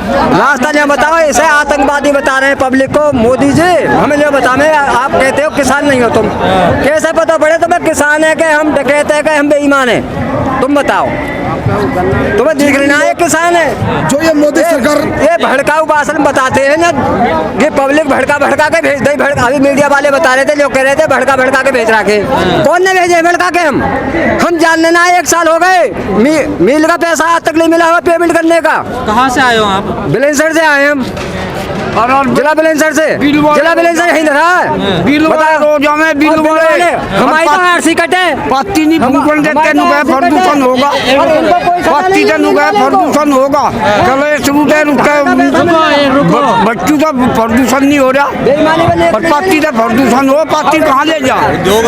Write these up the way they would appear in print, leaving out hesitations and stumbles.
रास्ता नहीं बताओ, ऐसे आतंकवादी बता रहे हैं पब्लिक को। मोदी जी हमें जो बतावे, आप कहते हो किसान नहीं हो तुम, कैसे पता पड़े तुम्हें किसान है कि हम डकैत है कि हम बेईमान है? तुम बताओ, तुम्हें दिख लेना है किसान है जो ये मोदी सरकार ये भड़काऊ भाषण बताते हैं ना, ये पब्लिक भड़का भड़का के भेज दे। अभी मीडिया वाले बता रहे थे, लोग कह रहे थे भड़का भड़का के भेज रखे। कौन ने भेजे भड़का के? हम जान लेना है 1 साल हो गए, मील का पैसा आज तक नहीं मिला हुआ पेमेंट करने का। कहाँ से आए हो आप? बिलेंसर से आए हम, जिला बिलेंसर से। जिला बिलेंसर यहीं रहा है। हमारी तो आरसी कटे पत्ती नहीं फूकन देते नुगे प्रदूषण होगा, पत्ती से नुगे प्रदूषण होगा। चलो शुरू से बच्चों का प्रदूषण नहीं हो रहा, और पत्ती से प्रदूषण हो। पत्ती कहाँ ले जा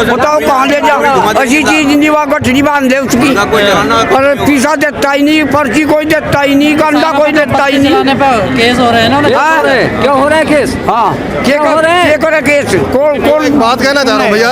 बताओ, कहाँ ले जा? ऐसी चीज नहीं हुआ, गठरी बांध दे उसकी, और पीसा देता ही नहीं, पर्ची कोई देता ही नहीं, गंडा कोई देता ही नहीं। केस हो रहे हैं ना, क्यों हो रहा है केस? हाँ, क्या कर रहे केस? कौन बात कहना चाह रहा हूँ भैया,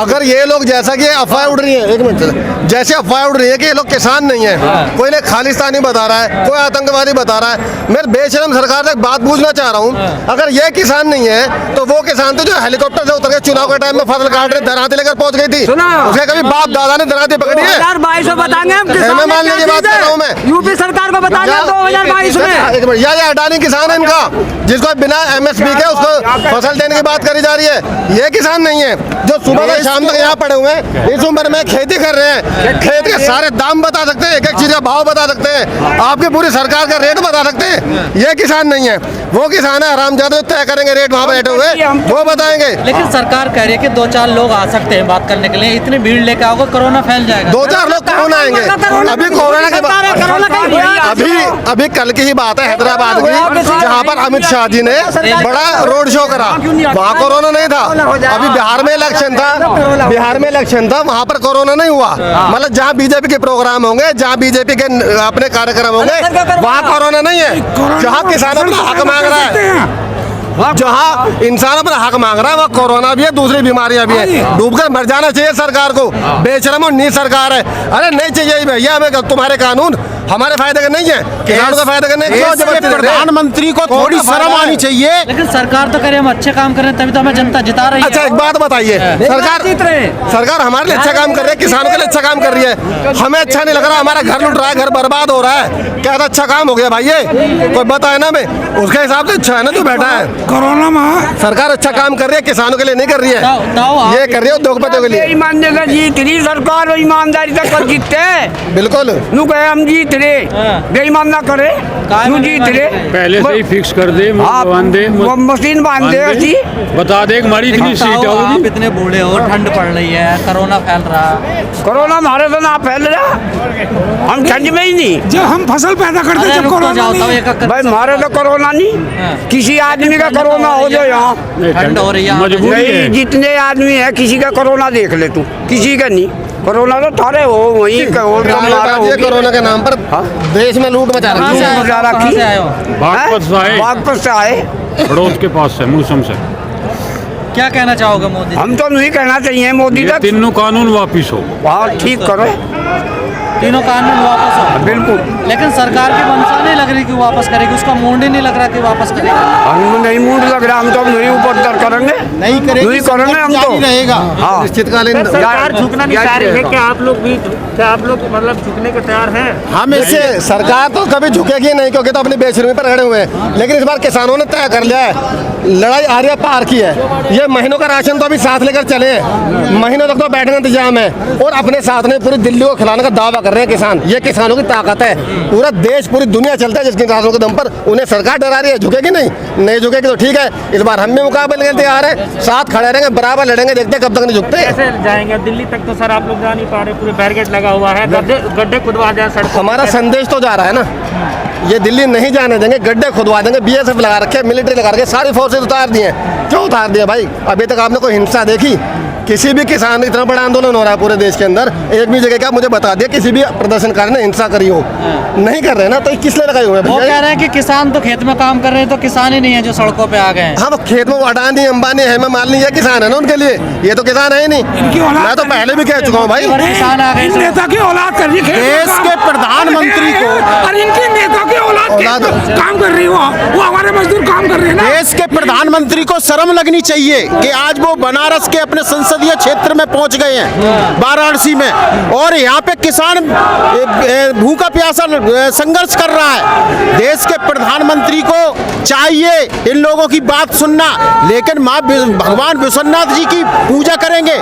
अगर ये लोग जैसा कि अफवाह उड़ रही है, एक मिनट, जैसे अफवाह उड़ रही है कि ये लोग किसान नहीं है, कोई ने खालिस्तानी बता रहा है, कोई आतंकवादी बता रहा है। मैं बेशरम सरकार से एक बात पूछना चाह रहा हूँ, अगर ये किसान नहीं है तो वो किसान थे जो हेलीकॉप्टर से उतर के चुनाव के टाइम में फसल काट रहे, दराते लेकर पहुंच गई थी, उसे कभी बाप दादा ने दराते पकड़ी है? 2022 में बताएंगे हम, मानने की बात कर रहा हूँ मैं। यूपी सरकार को बताना 2022 में। या अडानी किसान है इनका, जिसको बिना MSP के उसको फसल देने की बात करी जा रही है। ये किसान नहीं है जो सुबह से शाम तक यहाँ पड़े हुए हैं, इस उम्र में खेती कर रहे हैं, खेत के सारे दाम बता सकते हैं, एक एक चीज का भाव बता सकते हैं, आपकी पूरी सरकार का रेट बता सकते हैं। ये किसान नहीं है, वो किसान है हरामजादे तय करेंगे रेट, वहाँ बैठे हुए वो बताएंगे। लेकिन सरकार कह रही है कि 2-4 लोग आ सकते हैं बात करने के लिए, इतनी भीड़ लेकर आओगे कोरोना फैल जाएगा। 2-4 लोग कौन आएंगे? अभी कोरोना के बाद अभी कल की ही बात है हैदराबाद की, जहाँ पर अमित शाह जी ने बड़ा रोड शो करा, वहाँ कोरोना नहीं था। अभी बिहार में इलेक्शन था, वहाँ पर कोरोना नहीं हुआ। मतलब जहाँ बीजेपी के प्रोग्राम होंगे, जहाँ बीजेपी के अपने कार्यक्रम होंगे, वहाँ कोरोना नहीं है। जहाँ किसान अपना हक मांग रहा है, जहाँ इंसान अपना हक मांग रहा है, वहाँ कोरोना भी है, दूसरी बीमारियां भी है। डूबकर मर जाना चाहिए सरकार को, बेशरम और नी सरकार है। अरे नहीं चाहिए भैया हमें तुम्हारे कानून, हमारे फायदे का नहीं है, किसानों का फायदा का नहीं है। प्रधानमंत्री को थोड़ी शर्म आनी चाहिए। लेकिन सरकार तो कह रही है हम अच्छे काम कर रहे हैं, तभी तो हमें जनता जिता रही है। अच्छा एक बात बताइए, सरकार हमारे लिए अच्छा काम कर रही है, किसानों के लिए अच्छा काम कर रही है, हमें अच्छा नहीं लग रहा, हमारा घर लुट रहा है, घर बर्बाद हो रहा है, क्या अच्छा काम हो गया भाई? ये कोई बताए ना, मैं उसके हिसाब से अच्छा है ना जो बैठा है। कोरोना में सरकार अच्छा काम कर रही है, किसानों के लिए नहीं कर रही है, ये कर रही है उद्योगपतियों के लिए। ईमानदारी से जीत रही सरकार, ईमानदारी से कर जीतते। बिल्कुल नू कहे हम जीत रहे, बेईमान ना करे, नू जीत रहे। पहले से ही फिक्स कर दे, मशीन बांध दे, ऐसी बता दे हमारी इतनी सीट आप होगी। इतने बूढ़े हो, ठंड पड़ रही है, कोरोना फैल रहा है। कोरोना हमारे तो ना फैल रहा, हम ठंड में ही नहीं, जब हम फसल पैदा करते जब कोरोना भाई हमारे तो कोरोना नहीं, किसी आदमी का कोरोना हो जाए यहाँ ठंड हो रही है, मजबूरी है। जितने आदमी है किसी का कोरोना देख ले तू, किसी का नहीं कोरोना तो थारे हो वहीं का हो। कोरोना के नाम पर देश में लूट मचा रखी है। बागपत से आए, बड़ौद के पास से, मौसम से। क्या कहना चाहोगे मोदी? हम तो नहीं कहना चाहिए मोदी तक, तीनों कानून वापिस हो, वहाँ ठीक करो, तीनों कानून वापस हो। बिल्कुल। लेकिन सरकार की मंशा नहीं लग रही कि वापस करेगी, उसका मूड ही नहीं लग रहा कि वापस करेगी। हमको नहीं मूड लग रहा, हम तो नहीं ऊपर करेंगे, नहीं करेंगे हम तो रहेगा। हाँ निश्चितकालीन सरकार झुकना नहीं चाह रही है, क्या आप लोग मतलब झुकने के तैयार हैं? हम इससे सरकार तो कभी झुकेगी नहीं, क्योंकि तो अपनी बेशर्मी पर अड़े हुए हैं। लेकिन इस बार किसानों ने तय कर लिया है, लड़ाई आर्या पार की है। ये महीनों का राशन तो अभी साथ लेकर चले हैं, महीनों तक तो बैठने का इंतजाम है, और अपने साथ में पूरी दिल्ली को खिलाने का दावा कर रहे हैं किसान। ये किसानों की ताकत है, पूरा देश पूरी दुनिया चलता है जिसके किसानों के दम पर। उन्हें सरकार डरा रही है, झुकेगी नहीं झुकेगी तो ठीक है। इस बार हम भी मुकाबले के तैयार है, साथ खड़े रहेंगे, बराबर लड़ेंगे, देखते हैं कब तक नहीं झुकते। कैसे जाएंगे दिल्ली तक? तो सर आप लोग जा नहीं पा रहे, पूरे बैरिकेड लगा हुआ है, गड्ढे खुदवा जाए सड़क। हमारा संदेश तो जा रहा है ना, ये दिल्ली नहीं जाने देंगे, गड्ढे खुदवा देंगे, BSF लगा रखे, मिलिट्री लगा रखे, सारी फोर्सेज उतार दिए। क्यों उतार दिए भाई? अभी तक आपने कोई हिंसा देखी किसी भी किसान, इतना बड़ा आंदोलन हो रहा है पूरे देश के अंदर, एक भी जगह का मुझे बता दिया किसी भी प्रदर्शनकारी ने हिंसा करी हो? नहीं कर रहे ना, तो किस लिए लगाए हुए हैं वो भैया? कह रहे हैं कि किसान तो खेत में काम कर रहे हैं, तो किसान ही नहीं है जो सड़कों पे आ गए हैं। हाँ, वो खेत में अडानी अंबानी है, मैं मालनी है किसान है ना उनके लिए, ये तो किसान है ही नहीं। मैं तो पहले भी कह चुका हूँ भाई, किसान आ गए तो- नेता की औलाद कर रही है, देश के प्रधानमंत्री को और इनकी नेता की औलाद काम कर रही है, वो हमारे मजदूर काम कर रहे हैं ना। देश के प्रधानमंत्री को शर्म लगनी चाहिए कि आज वो बनारस के अपने संसदीय क्षेत्र में पहुंच गए हैं, वाराणसी में, और यहाँ पे किसान भूखा प्यासा संघर्ष कर रहा है। देश के प्रधानमंत्री को चाहिए इन लोगों की बात सुनना, लेकिन माँ भगवान विश्वनाथ जी की पूजा करेंगे।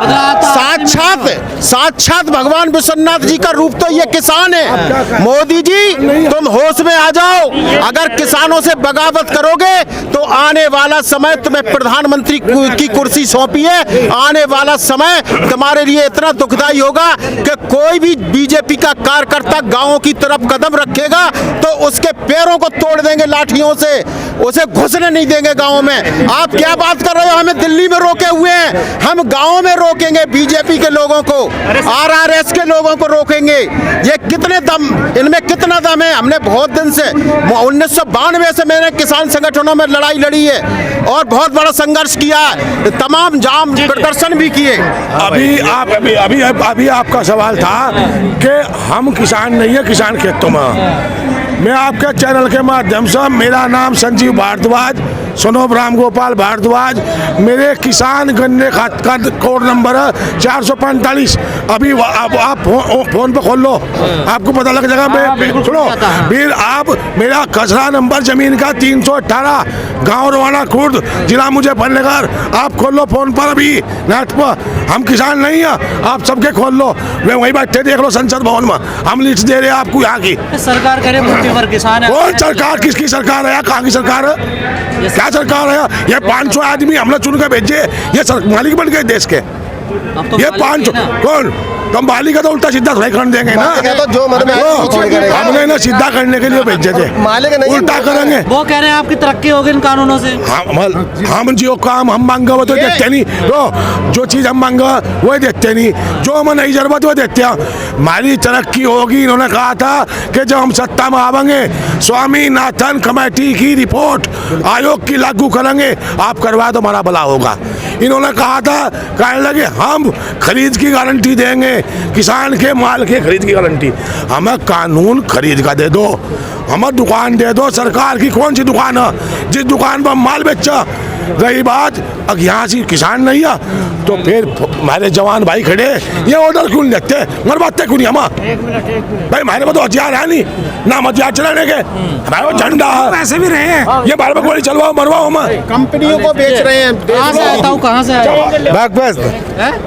साक्षात भगवान विश्वनाथ जी का रूप तो ये किसान है। मोदी जी तुम होश में आ जाओ, अगर किसानों से बगावत करोगे तो आने वाला समय तुम्हें प्रधानमंत्री की कुर्सी सौंपी है, आने वाला समय तुम्हारे लिए इतना दुखदाई होगा कि कोई भी बीजेपी का कार्यकर्ता गांवों की तरफ कदम रखेगा तो उसके पैरों को तोड़ देंगे लाठियों से, उसे घुसने नहीं देंगे गांवों में। आप क्या बात कर रहे हो? हमें दिल्ली में रोके हुए हैं, हम गांवों में रोकेंगे बीजेपी के लोगों को, आरआरएस के लोगों को रोकेंगे। ये कितने दम, इनमें कितना दम है? हमने बहुत दिन से 1992 से मैंने किसान संगठनों में लड़ाई लड़ी है और बहुत बड़ा संघर्ष किया है, तमाम जाम प्रदर्शन भी किए। अभी आपका सवाल था कि हम किसान नहीं है, किसान खेतों में। मैं आपके चैनल के माध्यम से, मेरा नाम संजीव भारद्वाज, सनोब राम गोपाल भारद्वाज, मेरे किसान गन्ने का कोड नंबर है 445। अभी आप फोन पे खोल लो, आपको पता लग जाएगा। मैं सुनो फिर, आप मेरा कचरा नंबर जमीन का 318, गांव रवाना खुर्द, जिला मुजफ्फरनगर। आप खोल लो फोन पर, अभी नेट पर। हम किसान नहीं है, आप सबके खोल लो, वे वही बैठे देख लो संसद भवन में, हम लिस्ट दे रहे हैं आपको यहाँ की। सरकार करे मुट्ठी भर किसान है। कौन सरकार? किसकी सरकार है? कहाँ की सरकार है? क्या सरकार है? ये 500 आदमी हमने चुन के भेजे, ये मालिक बन गए देश के। ये 500 कौन? तुम मालिक का तो उल्टा सीधा थोड़ा करने देंगे ना, तो जो मन में हमने ना सीधा करने के लिए भेजे थे, मालिक नहीं उल्टा करेंगे। वो कह रहे हैं आपकी तरक्की होगी इन कानूनों से। हम जो काम हम मांगे वो तो देते नहीं, तो जो चीज हम मांगे वो देते नहीं, जो हमें नहीं जरूरत वो देते हैं। हमारी तरक्की होगी, इन्होंने कहा था कि जब हम सत्ता में आवेंगे स्वामीनाथन कमेटी की रिपोर्ट आयोग की लागू करेंगे, आप करवा तो हमारा भला होगा। इन्होंने कहा था, कहने लगे हम खरीद की गारंटी देंगे, किसान के माल के खरीद की गारंटी। हमें कानून खरीद का दे दो, हमें दुकान दे दो। सरकार की कौन सी दुकान है जिस दुकान पर माल बेचा? रही बात अब यहाँ से किसान नहीं है तो फिर हमारे जवान भाई खड़े, ये ऑर्डर क्यों नहीं देते? मरवाते क्यों नहीं? हम भाई हमारे पास तो हथियार है नहीं ना, हथियार चलाने के, हमारे पास झंडा है, वैसे भी रहे हैं, ये बार बार गोली चलवाओ मरवाओ। हम कंपनियों को बेच रहे हैं। कहाँ से आता हूँ, कहाँ से आए?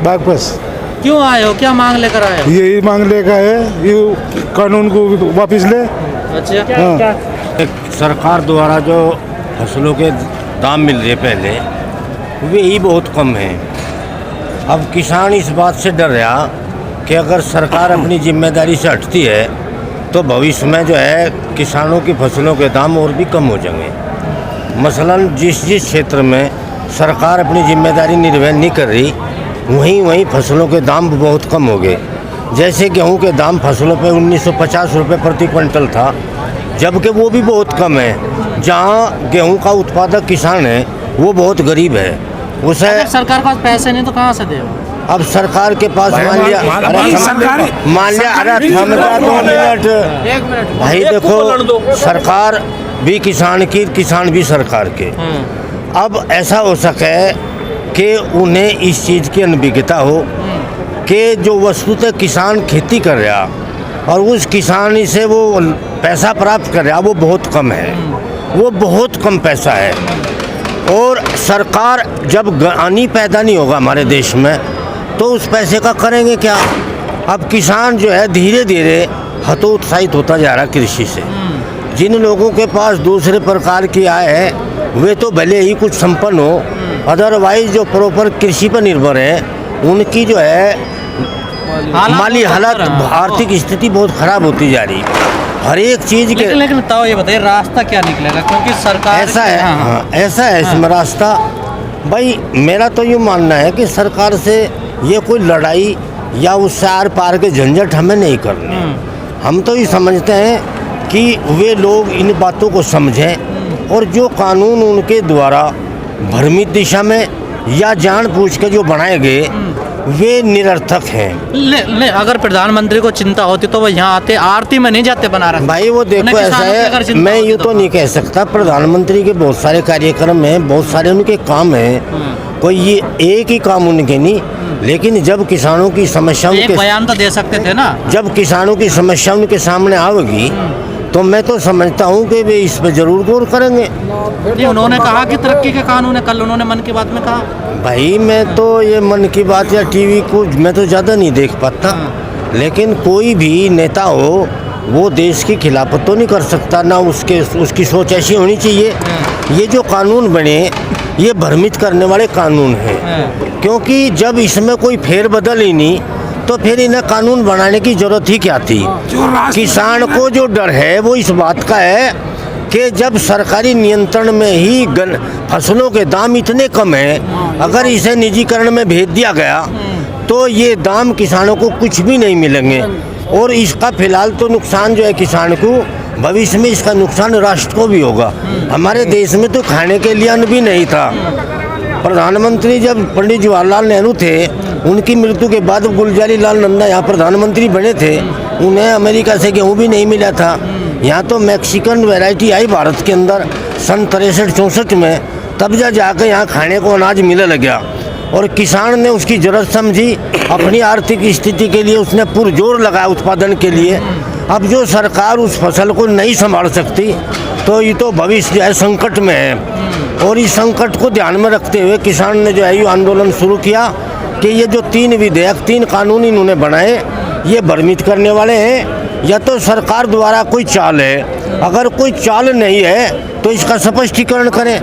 बागपत। क्यों आए हो, क्या मांग लेकर आए हो? यही मांग लेकर है, ये कानून को वापस ले। अच्छा, सरकार द्वारा जो फसलों के दाम मिल रहे पहले वे ही बहुत कम है। अब किसान इस बात से डर रहा कि अगर सरकार अपनी जिम्मेदारी से हटती है तो भविष्य में जो है किसानों की फसलों के दाम और भी कम हो जाएंगे। मसलन जिस क्षेत्र में सरकार अपनी जिम्मेदारी निर्वहन नहीं कर रही वहीं फसलों के दाम बहुत कम हो गए। जैसे गेहूं के दाम फसलों पे 1950 रुपये प्रति क्विंटल था, जबकि वो भी बहुत कम है। जहां गेहूं का उत्पादक किसान है वो बहुत गरीब है, उसे सरकार के पास पैसे नहीं तो कहाँ से दे? अब सरकार के पास मान लिया अरे 2 मिनट भाई, देखो सरकार भी किसान की, किसान भी सरकार के। अब ऐसा हो सके कि उन्हें इस चीज़ की अनभिज्ञता हो कि जो वस्तुतः किसान खेती कर रहा और उस किसानी से वो पैसा प्राप्त कर रहा वो बहुत कम है, वो बहुत कम पैसा है। और सरकार जब आनी पैदा नहीं होगा हमारे देश में तो उस पैसे का करेंगे क्या? अब किसान जो है धीरे धीरे हतोत्साहित होता जा रहा कृषि से। जिन लोगों के पास दूसरे प्रकार की आय है वे तो भले ही कुछ संपन्न हो, अदरवाइज जो प्रॉपर कृषि पर निर्भर है उनकी जो है माली हालत, आर्थिक स्थिति बहुत खराब होती जा रही है हर एक चीज़ के। लेकिन बताओ, ये बताइए रास्ता क्या निकलेगा? क्योंकि सरकार ऐसा है, हाँ, ऐसा है इसमें रास्ता। भाई मेरा तो यूँ मानना है कि सरकार से ये कोई लड़ाई या उससे आर पार के झंझट हमें नहीं करनी। हम तो ये समझते हैं कि वे लोग इन बातों को समझें और जो कानून उनके द्वारा भ्रमित दिशा में या जानबूझ के जो बनाए गए वे निरर्थक हैं। ले अगर प्रधानमंत्री को चिंता होती तो वो यहाँ आते, आरती में नहीं जाते बनारस। भाई वो देखो ऐसा है, मैं यूँ तो नहीं कह सकता। प्रधानमंत्री के बहुत सारे कार्यक्रम हैं, बहुत सारे उनके काम हैं, कोई ये एक ही काम उनके नहीं। लेकिन जब किसानों की समस्याओं एक बयान तो दे सकते थे ना। जब किसानों की समस्या उनके सामने आएगी तो मैं तो समझता हूँ कि वे इस पर जरूर गौर करेंगे। नहीं, उन्होंने कहा कि तरक्की के कानून है, कल उन्होंने मन की बात में कहा। भाई मैं तो ये मन की बात या टीवी को मैं तो ज़्यादा नहीं देख पाता, लेकिन कोई भी नेता हो वो देश की खिलाफत तो नहीं कर सकता ना, उसकी सोच ऐसी होनी चाहिए। ये जो कानून बने ये भ्रमित करने वाले कानून हैं, क्योंकि जब इसमें कोई फेरबदल ही नहीं तो फिर इन्हें कानून बनाने की जरूरत ही क्या थी। किसान को जो डर है वो इस बात का है कि जब सरकारी नियंत्रण में ही फसलों के दाम इतने कम हैं, अगर इसे निजीकरण में भेज दिया गया तो ये दाम किसानों को कुछ भी नहीं मिलेंगे। और इसका फिलहाल तो नुकसान जो है किसान को, भविष्य में इसका नुकसान राष्ट्र को भी होगा। हमारे देश में तो खाने के लिए अन्न भी नहीं था। प्रधानमंत्री जब पंडित जवाहरलाल नेहरू थे, उनकी मृत्यु के बाद गुलजारी लाल नंदा यहाँ प्रधानमंत्री बने थे, उन्हें अमेरिका से गेहूँ भी नहीं मिला था। यहाँ तो मैक्सिकन वैरायटी आई भारत के अंदर सन 63-64 में, तब जाकर यहाँ खाने को अनाज मिलने लगा और किसान ने उसकी ज़रूरत समझी, अपनी आर्थिक स्थिति के लिए उसने पुरजोर लगाया उत्पादन के लिए। अब जो सरकार उस फसल को नहीं संभाल सकती तो ये तो भविष्य जो है संकट में है। और इस संकट को ध्यान में रखते हुए किसान ने जो है ये आंदोलन शुरू किया कि ये जो 3 विधेयक 3 कानून इन्होंने बनाए ये भ्रमित करने वाले हैं। या तो सरकार द्वारा कोई चाल है, अगर कोई चाल नहीं है तो इसका स्पष्टीकरण करें।